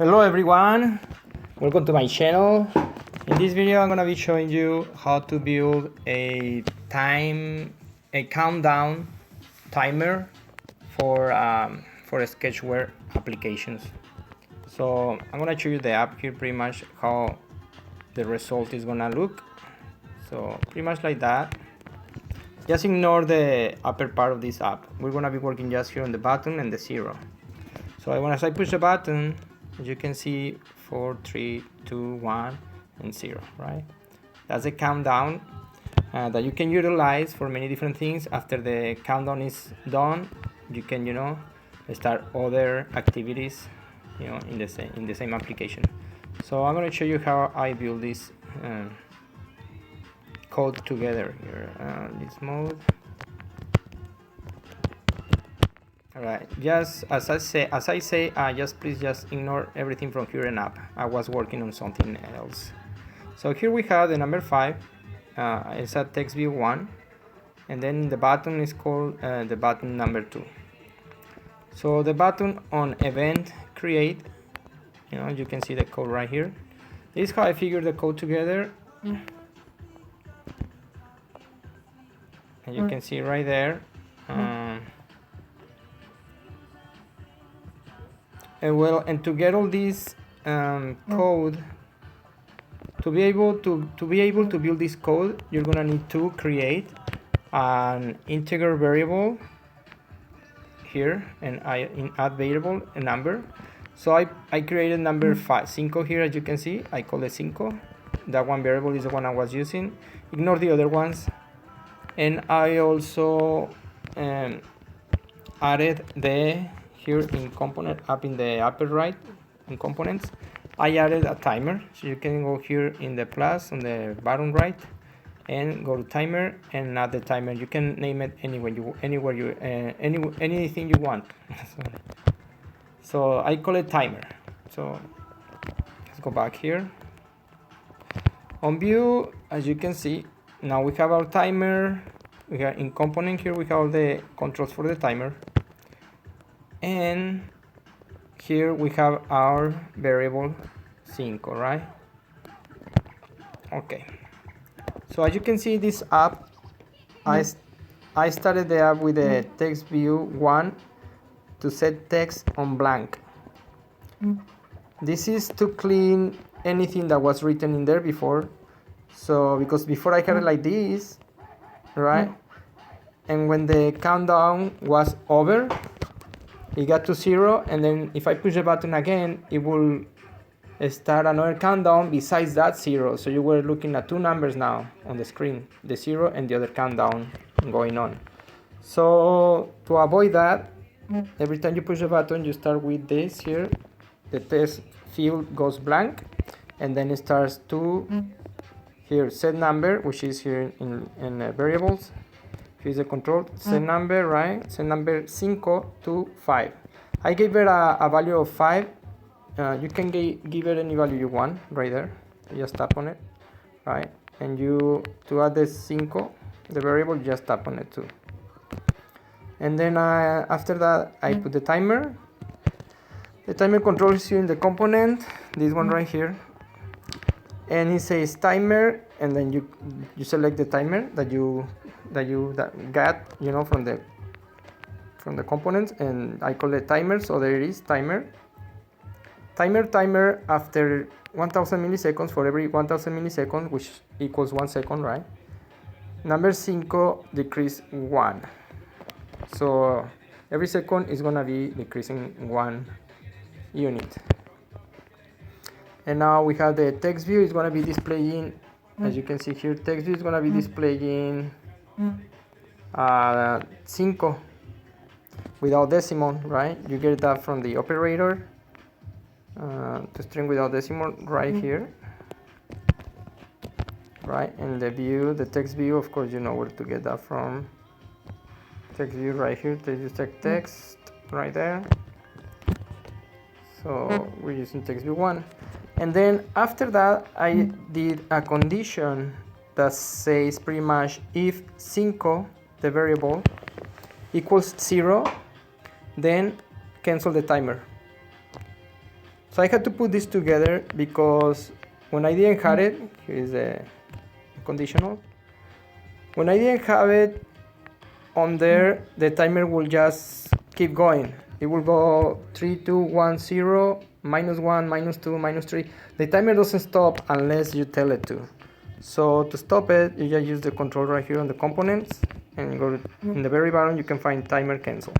Hello everyone, welcome to my channel. In this video I'm gonna be showing you how to build a countdown timer for Sketchware applications. So I'm gonna show you the app here, pretty much how the result is gonna look. So pretty much like that. Just ignore the upper part of this app. We're gonna be working just here on the button and the 0. So as I push the button, as you can see, 4, 3, 2, 1, and 0, right? That's a countdown that you can utilize for many different things. After the countdown is done, you can, start other activities, in the same application. So I'm going to show you how I build this code together here. This mode. Alright, just as I say, please ignore everything from here and up. I was working on something else. So here we have the number 5. It's a text view 1, and then the button is called the button number 2. So the button on event create, you can see the code right here. This is how I figured the code together. And you can see right there. And to get all this code, to be able to build this code, you're gonna need to create an integer variable here, and add variable a number. So I created number 5 here, as you can see. I call it 5. That one variable is the one I was using. Ignore the other ones. And I also added here in component up in the upper right in components, I added a timer. So you can go here in the plus on the bottom right and go to timer and add the timer. You can name it anything you want. So I call it timer. So let's go back here. On view, as you can see, now we have our timer. We are in component here. We have all the controls for the timer. And here we have our variable 5, right? Okay. So as you can see, this app, I started the app with the text view 1 to set text on blank. This is to clean anything that was written in there before. So because before I had it like this, right? And when the countdown was over, it got to 0, and then if I push the button again, it will start another countdown besides that 0. So you were looking at 2 numbers now on the screen, the 0 and the other countdown going on. So to avoid that, every time you push the button, you start with this here. The test field goes blank, and then it starts to here set number, which is here in variables. Here's the control, set number, right? Set number 5 to 5. I gave it a value of 5. You can give it any value you want right there. You just tap on it, right? And to add the 5, the variable, you just tap on it too. And then after that, I put the timer. The timer control is here in the component, this one right here. And it says timer, and then you select the timer that you got, from the components, and I call it timer. So there it is, timer after 1000 milliseconds. For every 1000 milliseconds, which equals 1 second, right? Number 5 decrease 1. So every second is gonna be decreasing 1 unit. And now we have the text view is gonna be displaying, as you can see here, text view is gonna be displaying 5 without decimal, right? You get that from the operator, to string without decimal right here, right? And the text view, of course, you know where to get that from. Text view right here, text right there. So we're using text view 1. And then after that, I did a condition that says pretty much if 5, the variable, equals 0, then cancel the timer. So I had to put this together because when I didn't have it, here is the conditional. When I didn't have it on there, the timer will just keep going. It will go 3, 2, 1, 0, -1, -2, -3. The timer doesn't stop unless you tell it to. So to stop it, you just use the control right here on the components, and go in the very bottom you can find timer cancel.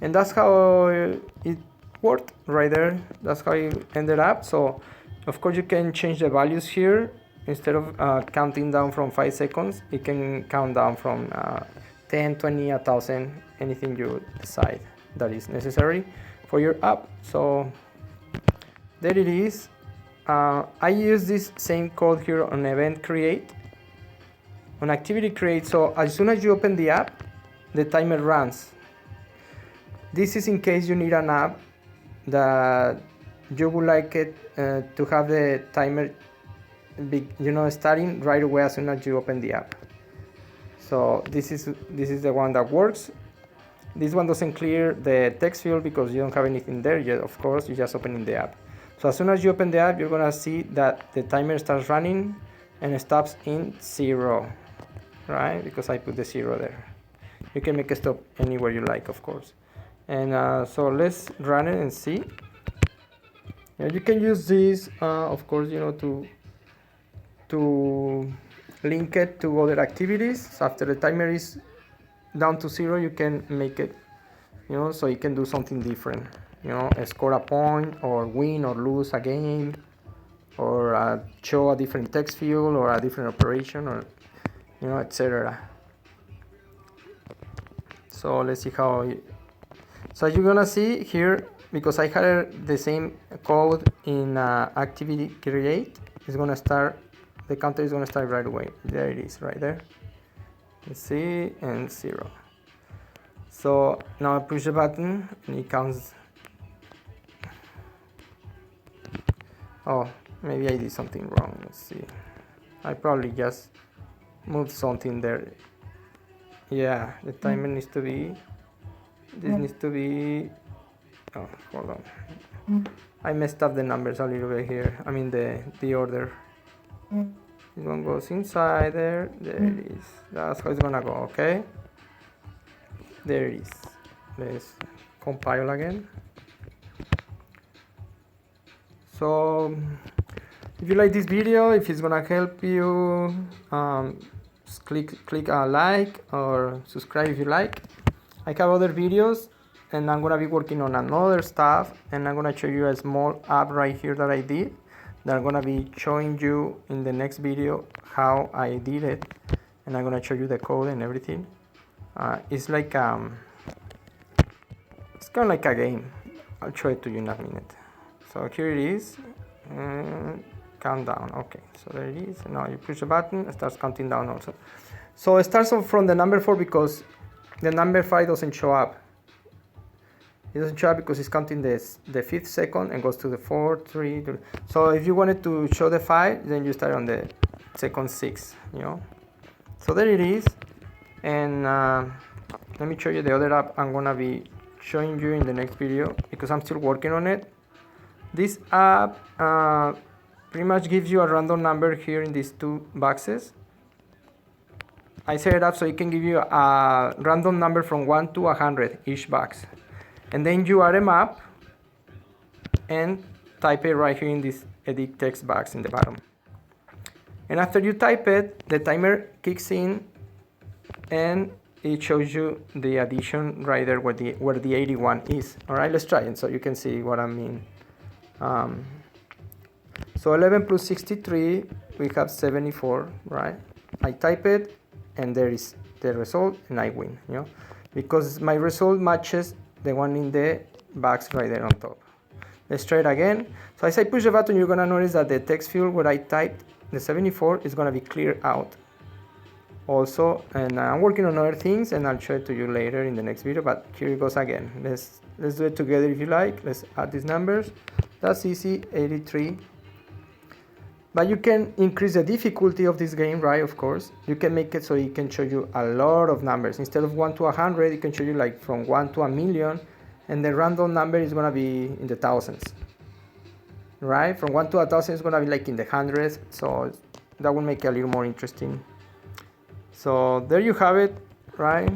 And that's how it worked right there. That's how it ended up. So of course you can change the values here. Instead of counting down from 5 seconds, it can count down from 10, 20, 1,000, anything you decide that is necessary for your app. So there it is. I use this same code here on event create, on activity create. So as soon as you open the app, the timer runs. This is in case you need an app that you would like it to have the timer starting right away as soon as you open the app. So this is the one that works. This one doesn't clear the text field because you don't have anything there yet. Of course, you're just opening the app. So as soon as you open the app, you're gonna see that the timer starts running and it stops in 0, right? Because I put the 0 there. You can make it stop anywhere you like, of course. And so let's run it and see. You can use this, of course, to link it to other activities. So after the timer is down to 0, you can make it, so you can do something different, score a point or win or lose a game, or show a different text field or a different operation, or etc. So let's see how so you're gonna see here, because I had the same code in activity create, it's gonna start, the counter is gonna start right away. There it is, right there. Let's see, and 0. So now I push the button and it counts. Oh, maybe I did something wrong. Let's see. I probably just moved something there. Yeah, the timer needs to be, this needs to be, oh, hold on. I messed up the numbers a little bit here. I mean the order. This one goes inside there. There it is. That's how it's gonna go, okay? There it is. Let's compile again. So if you like this video, if it's gonna help you, click a like or subscribe if you like. I have other videos and I'm gonna be working on another stuff, and I'm gonna show you a small app right here that I did, that I'm gonna be showing you in the next video how I did it, and I'm gonna show you the code and everything. It's like it's kind of like a game. I'll show it to you in a minute. So here it is, countdown. Okay, so there it is. Now you push the button, it starts counting down also. So it starts off from the number 4 because the number 5 doesn't show up. It doesn't show up because it's counting the 5th second and goes to the 4, 3, 2. So if you wanted to show the 5, then you start on the second 6, So there it is. And let me show you the other app I'm gonna be showing you in the next video, because I'm still working on it. This app pretty much gives you a random number here in these 2 boxes. I set it up so it can give you a random number from 1 to 100 each box. And then you add them up and type it right here in this edit text box in the bottom. And after you type it, the timer kicks in and it shows you the addition right there where the 81 is. All right, let's try it so you can see what I mean. So 11 plus 63, we have 74, right? I type it and there is the result and I win, because my result matches the one in the box right there on top. Let's try it again. So as I push the button, you're gonna notice that the text field where I typed the 74 is gonna be cleared out also. And I'm working on other things and I'll show it to you later in the next video, but here it goes again. Let's do it together if you like. Let's add these numbers. That's easy, 83. But you can increase the difficulty of this game, right? Of course, you can make it so it can show you a lot of numbers. Instead of 1 to 100, it can show you like from 1 to 1,000,000, and the random number is gonna be in the thousands, right? From 1 to 1,000 is gonna be like in the hundreds, so that will make it a little more interesting. So there you have it, right?